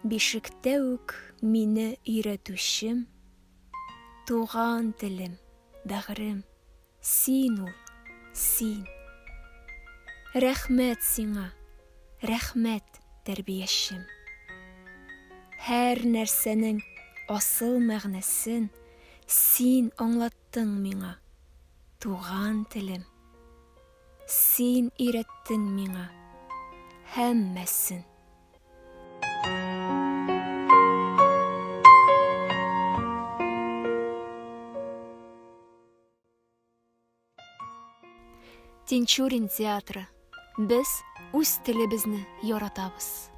Бишектә үк мине өйрәтүчем, туган телем, бәгърем, син ул, син. Рәхмәт сиңа, рәхмәт тәрбиячем. Һәр нәрсәнең асыл мәгънәсен син аңлаттың миңа, туган телем. Син өйрәттең миңа һәммәсен. Тинчурин театры. Без үз телебезне яратабыз.